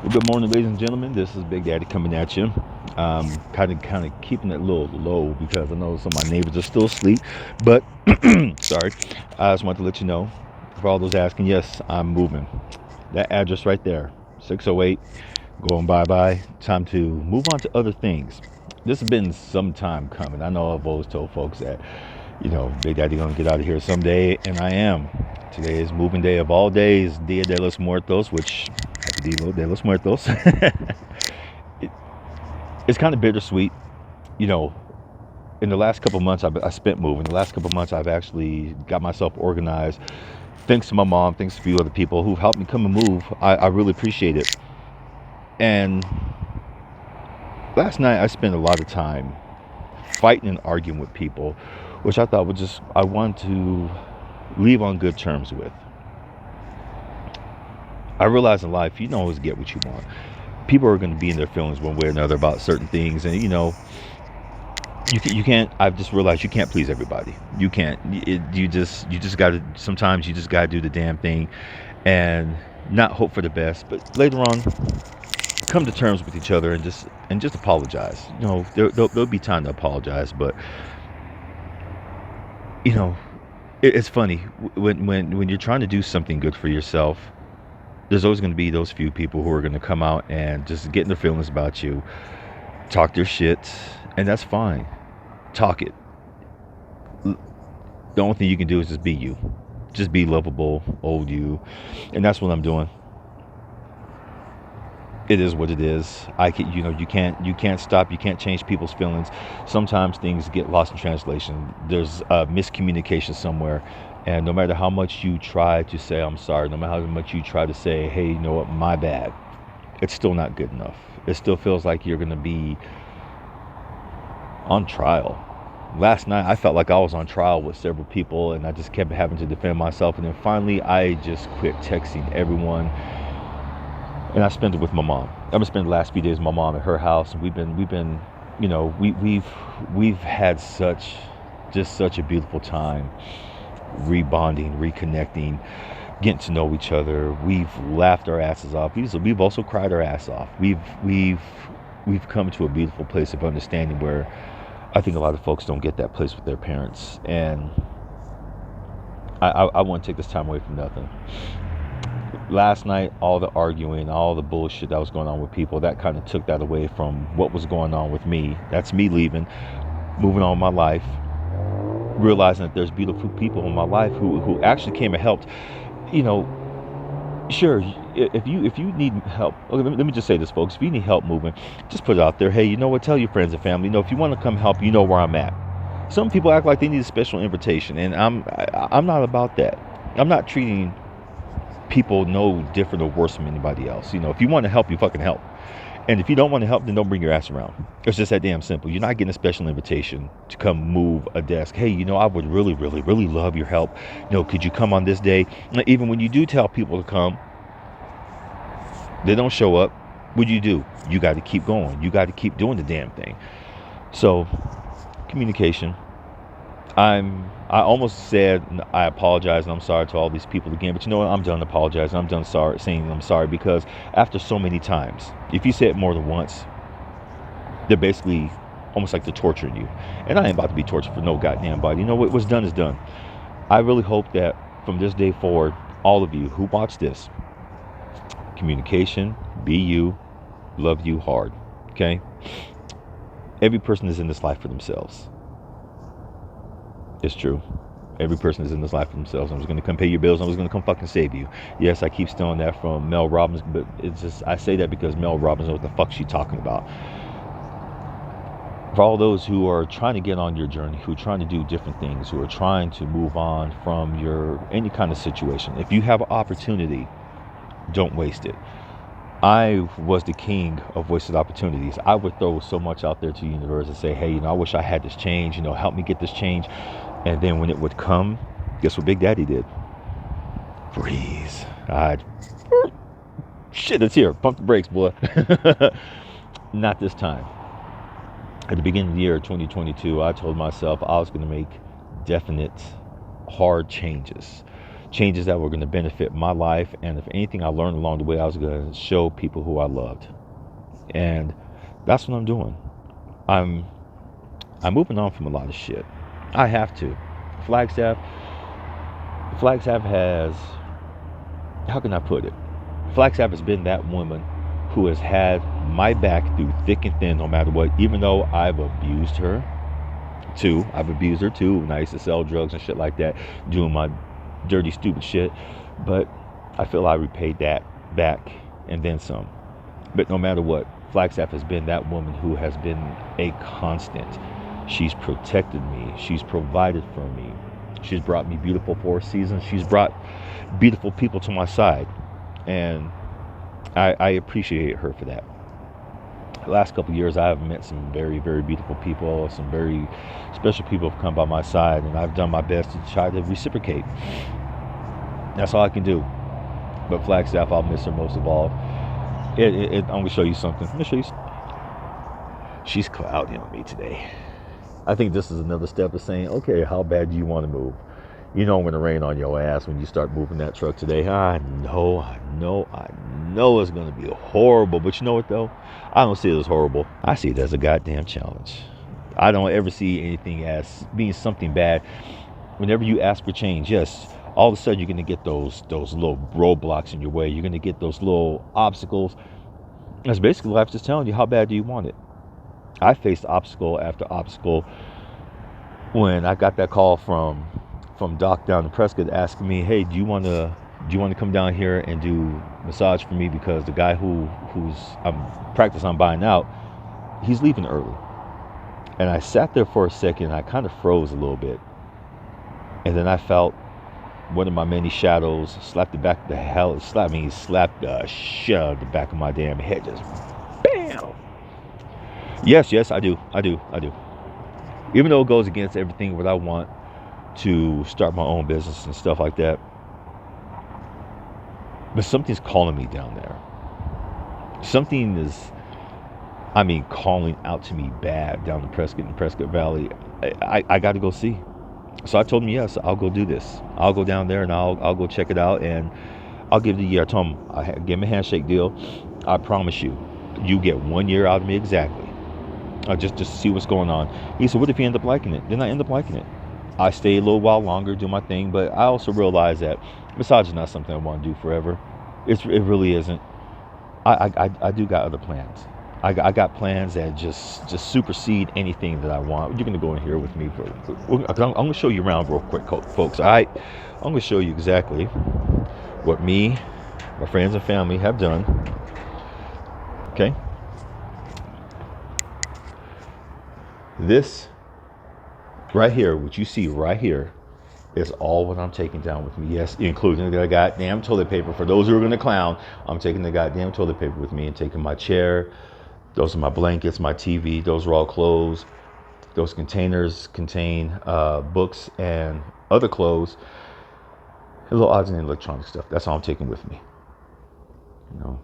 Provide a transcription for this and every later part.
Well, good morning, ladies and gentlemen. This is Big Daddy coming at you. Kind of keeping it a little low because I know some of my neighbors are still asleep. But sorry, I just want to let you know, for all those asking, yes, I'm moving. That address right there, 608, going bye bye. Time to move on to other things. This has been some time coming. I know I've always told folks that, Big Daddy gonna get out of here someday, and I am. Today is moving day of all days, Dia de los Muertos, which happy Dia de los Muertos. it, it's kind of bittersweet, you know. In the last couple of months, I spent moving. The last couple of months, I've actually got myself organized. Thanks to my mom, thanks to a few other people who've helped me come and move. I really appreciate it. And last night, I spent a lot of time fighting and arguing with people, which I thought I wanted to leave on good terms with. I realize in life, you don't always get what you want. People are going to be in their feelings one way or another about certain things, and you can't. I've just realized you can't please everybody. You can't. You just got to. Sometimes you just got to do the damn thing, and not hope for the best. But later on, come to terms with each other and just apologize. There'll be time to apologize, but you know, it's funny when you're trying to do something good for yourself. There's always going to be those few people who are going to come out and just get in their feelings about you, talk their shit, and that's fine. Talk it. The only thing you can do is just be you. Just be lovable, old you. And that's what I'm doing. It is what it is. You can't stop, you can't change people's feelings. Sometimes things get lost in translation. There's a miscommunication somewhere. And no matter how much you try to say I'm sorry, no matter how much you try to say, hey, you know what, my bad, it's still not good enough. It still feels like you're gonna be on trial. Last night I felt like I was on trial with several people and I just kept having to defend myself, and then finally I just quit texting everyone and I spent it with my mom. I'm gonna spend the last few days with my mom at her house, and we've been we've had such a beautiful time rebonding, reconnecting, getting to know each other. We've laughed our asses off. We've also cried our ass off. We've come to a beautiful place of understanding where I think a lot of folks don't get that place with their parents, and I want to take this time away from nothing. Last night, all the arguing, all the bullshit that was going on with people, that kind of took that away from what was going on with me. That's me leaving, moving on with my life, realizing that there's beautiful people in my life who actually came and helped. You know, sure, if you need help, okay, let me just say this, folks. If you need help moving, just put it out there. Hey, you know what? Tell your friends and family. If you want to come help, you know where I'm at. Some people act like they need a special invitation, and I'm not about that. I'm not treating people no different or worse from anybody else. If you want to help, you fucking help. And if you don't want to help, then don't bring your ass around. It's just that damn simple. You're not getting a special invitation to come move a desk. Hey, I would really, really, really love your help. Could you come on this day? Even when you do tell people to come, they don't show up. What do? You got to keep going. You got to keep doing the damn thing. So, communication. I almost said I apologize and I'm sorry to all these people again, but you know what? I'm done apologizing. I'm done saying I'm sorry, because after so many times, if you say it more than once, they're basically almost like they're torturing you. And I ain't about to be tortured for no goddamn body. What's done is done. I really hope that from this day forward, all of you who watch this, communication, be you, love you hard. Okay? Every person is in this life for themselves. It's true. Every person is in this life for themselves. I'm just going to come pay your bills. I'm just going to come fucking save you. Yes, I keep stealing that from Mel Robbins, but it's just, I say that because Mel Robbins knows what the fuck she's talking about. For all those who are trying to get on your journey, who are trying to do different things, who are trying to move on from any kind of situation, if you have an opportunity, don't waste it. I was the king of wasted opportunities. I would throw so much out there to the universe and say, hey, I wish I had this change, help me get this change. And then when it would come, guess what Big Daddy did? Freeze. Shit, it's here. Pump the brakes, boy. Not this time. At the beginning of the year 2022, I told myself I was going to make definite, hard changes changes that were going to benefit my life. And if anything I learned along the way, I was going to show people who I loved. And that's what I'm doing. I'm moving on from a lot of shit. I have to. Flagstaff has, how can I put it? Flagstaff has been that woman who has had my back through thick and thin, no matter what, even though I've abused her too. When I used to sell drugs and shit like that, doing my dirty, stupid shit. But I feel I repaid that back and then some. But no matter what, Flagstaff has been that woman who has been a constant. She's protected me. She's provided for me. She's brought me beautiful 4 seasons. She's brought beautiful people to my side. And I appreciate her for that. The last couple of years, I have met some very, very beautiful people. Some very special people have come by my side, and I've done my best to try to reciprocate. That's all I can do. But Flagstaff, I'll miss her most of all. I'm going to show you something. She's cloudy on me today. I think this is another step of saying, okay, how bad do you want to move? You know I'm going to rain on your ass when you start moving that truck today. I know it's going to be horrible. But you know what, though? I don't see it as horrible. I see it as a goddamn challenge. I don't ever see anything as being something bad. Whenever you ask for change, yes, all of a sudden you're going to get those little roadblocks in your way. You're going to get those little obstacles. That's basically life just telling you, how bad do you want it? I faced obstacle after obstacle when I got that call from Doc down in Prescott asking me, hey, do you want to come down here and do massage for me, because the guy who's I'm buying out, he's leaving early. And I sat there for a second and I kind of froze a little bit. And then I felt one of my many shadows slapped the shit out of the back of my damn head. Just bam! Yes, I do. Even though it goes against everything what I want to start my own business and stuff like that. But something's calling me down there. Something is, calling out to me bad down in Prescott Valley. I got to go see. So I told him, yes, I'll go do this. I'll go down there and I'll go check it out, and I'll give it a year. I told him, I gave him a handshake deal. I promise you get 1 year out of me exactly. Just to see what's going on. He said, what if you end up liking it? Then I end up liking it. I stay a little while longer, do my thing, but I also realize that massage is not something I want to do forever. It really isn't. I do got other plans. I got plans that just supersede anything that I want. You're going to go in here with me. I'm going to show you around real quick, folks. All right? I'm going to show you exactly what me, my friends and family have done. Okay? This right here, what you see right here, is all what I'm taking down with me. Yes, including the goddamn toilet paper. For those who are going to clown, I'm taking the goddamn toilet paper with me and taking my chair. Those are my blankets, my TV. Those are all clothes. Those containers contain books and other clothes. A little odds and electronic stuff. That's all I'm taking with me. You know,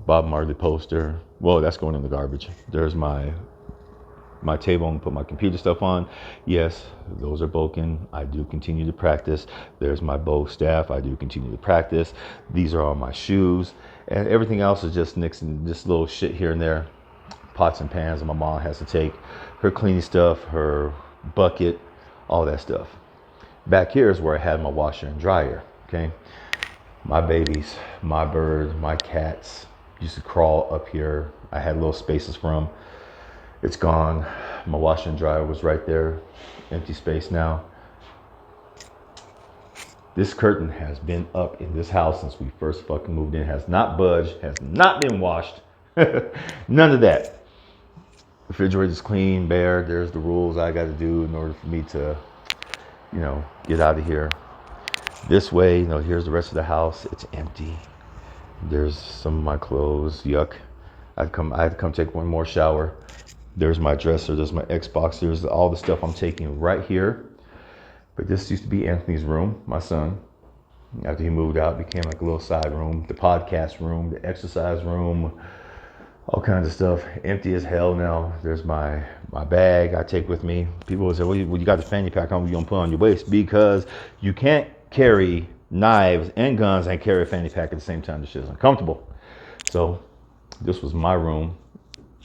Bob Marley poster. Whoa, that's going in the garbage. There's my table and put my computer stuff on. Yes, those are broken. I do continue to practice. There's my bow staff. I do continue to practice. These are all my shoes, and everything else is just nixing, just little shit here and there. Pots and pans that my mom has to take. Her cleaning stuff, her bucket, all that stuff. Back here is where I had my washer and dryer. Okay, my babies, my bird, my cats used to crawl up here. I had little spaces for them. It's gone. My washer and dryer was right there. Empty space now. This curtain has been up in this house since we first fucking moved in. Has not budged. Has not been washed. None of that. Refrigerator's clean, bare. There's the rules I got to do in order for me to, get out of here. This way, here's the rest of the house. It's empty. There's some of my clothes. Yuck. I had to come take one more shower. There's my dresser, there's my Xbox, there's all the stuff I'm taking right here. But this used to be Anthony's room, my son. After he moved out, it became like a little side room. The podcast room, the exercise room, all kinds of stuff. Empty as hell now. There's my bag I take with me. People will say, well, you got the fanny pack on, you don't put on your waist, because you can't carry knives and guns and carry a fanny pack at the same time. This shit is uncomfortable. So this was my room.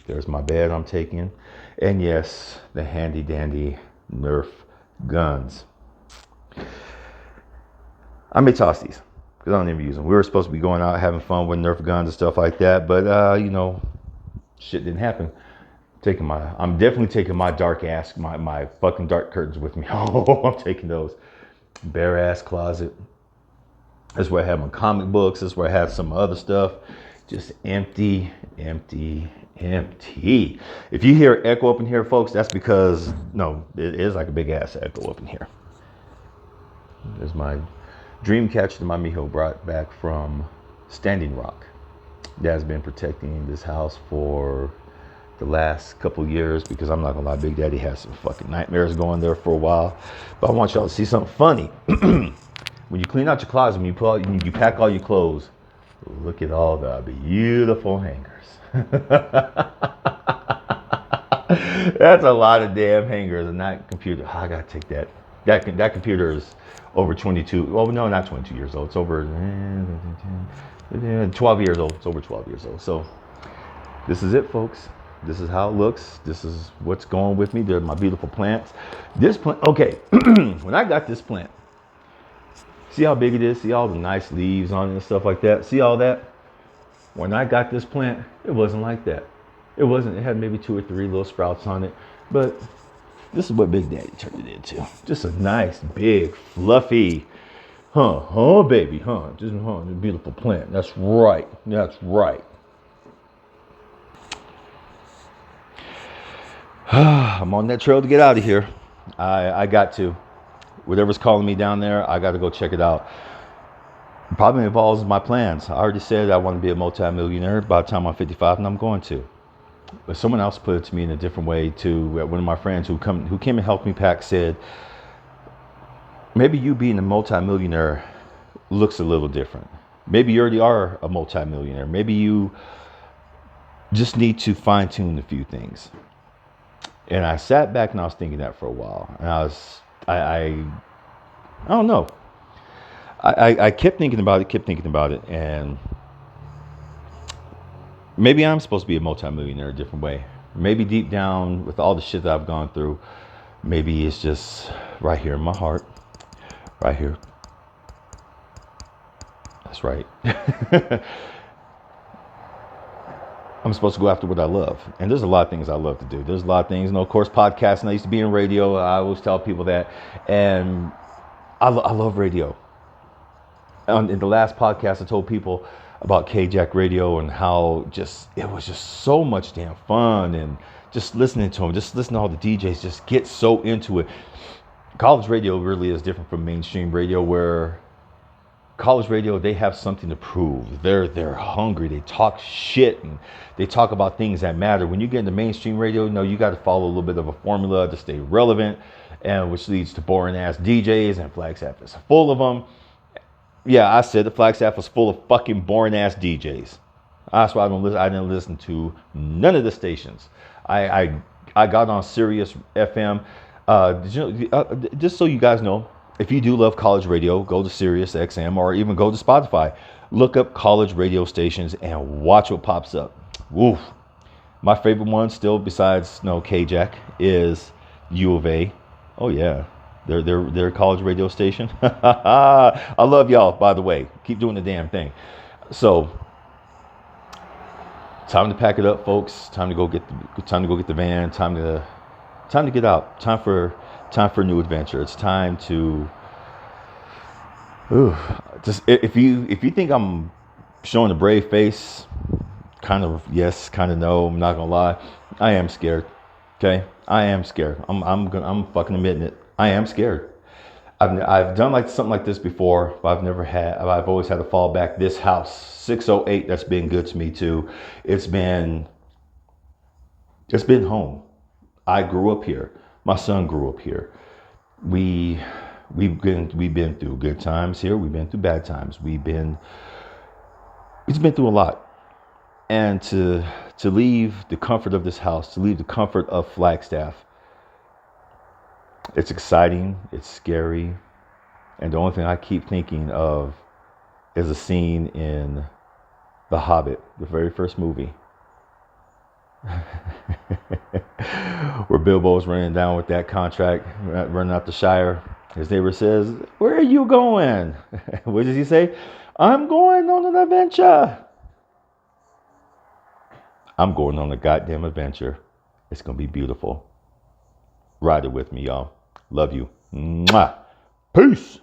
There's my bed I'm taking. And yes, the handy dandy Nerf guns. I may toss these because I don't even use them. We were supposed to be going out having fun with Nerf guns and stuff like that, but shit didn't happen. I'm definitely taking my dark ass, my fucking dark curtains with me. Oh, I'm taking those. Bare ass closet. That's where I have my comic books. That's where I have some other stuff. Just empty, empty, empty. If you hear echo up in here, folks, that's because, no, it is like a big ass echo up in here. There's my dream catcher that my mijo brought back from Standing Rock. Dad's been protecting this house for the last couple of years because I'm not gonna lie, Big Daddy has some fucking nightmares going there for a while. But I want y'all to see something funny. When you clean out your closet, when you pack all your clothes, look at all the beautiful hangers. That's a lot of damn hangers, and that computer. Oh, I gotta take that. That computer is over 22. Well, no, not 22 years old. It's over 12 years old. It's over 12 years old. So this is it, folks. This is how it looks. This is what's going with me. They're my beautiful plants. This plant, okay, when I got this plant, see how big it is? See all the nice leaves on it and stuff like that? See all that? When I got this plant, it wasn't like that. It had maybe 2 or 3 little sprouts on it. But this is what Big Daddy turned it into. Just a nice, big, fluffy, baby, just a beautiful plant. That's right. That's right. I'm on that trail to get out of here. I got to. Whatever's calling me down there, I got to go check it out. It probably involves my plans. I already said I want to be a multi-millionaire by the time I'm 55, and I'm going to. But someone else put it to me in a different way too. One of my friends who came and helped me pack said, maybe you being a multi-millionaire looks a little different. Maybe you already are a multi-millionaire. Maybe you just need to fine-tune a few things. And I sat back and I was thinking that for a while. And I don't know. I kept thinking about it, and maybe I'm supposed to be a multimillionaire a different way. Maybe deep down, with all the shit that I've gone through, maybe it's just right here in my heart. Right here. That's right. I'm supposed to go after what I love. And there's a lot of things I love to do. There's a lot of things, of course, podcasting. I used to be in radio. I always tell people that. And I love radio. In the last podcast, I told people about K-Jack Radio and how it was just so much damn fun. And just listening to them, just listening to all the DJs, just get so into it. College radio really is different from mainstream radio, where college radio, they have something to prove. They're hungry. They talk shit and they talk about things that matter. When you get into mainstream radio, you got to follow a little bit of a formula to stay relevant, and which leads to boring ass DJs, and Flagstaff is full of them. Yeah, I said the Flagstaff was full of fucking boring ass DJs. That's why I didn't listen to none of the stations. I got on Sirius FM. Just so you guys know, if you do love college radio, go to Sirius XM or even go to Spotify. Look up college radio stations and watch what pops up. Woof. My favorite one still, besides K-Jack, is U of A. Oh yeah, they're a college radio station. I love y'all, by the way. Keep doing the damn thing. So, time to pack it up, folks. Time to go get the van. Time to get out. Time for a new adventure. It's time to. Just if you think I'm showing a brave face, kind of yes, kind of no. I'm not gonna lie. I am scared. Okay, I am scared. I'm fucking admitting it. I am scared. I've done something like this before, but I've always had to fall back. This house 608, that's been good to me too. It's been home. I grew up here. My son grew up here. We've been through good times here. We've been through bad times. It's been through a lot. And to leave the comfort of this house, to leave the comfort of Flagstaff, it's exciting. It's scary. And the only thing I keep thinking of is a scene in The Hobbit, the very first movie, where Bilbo's running down with that contract, running out the Shire. His neighbor says, "Where are you going?" What does he say? "I'm going on an adventure." I'm going on a goddamn adventure. It's going to be beautiful. Ride it with me, y'all. Love you. Mwah. Peace.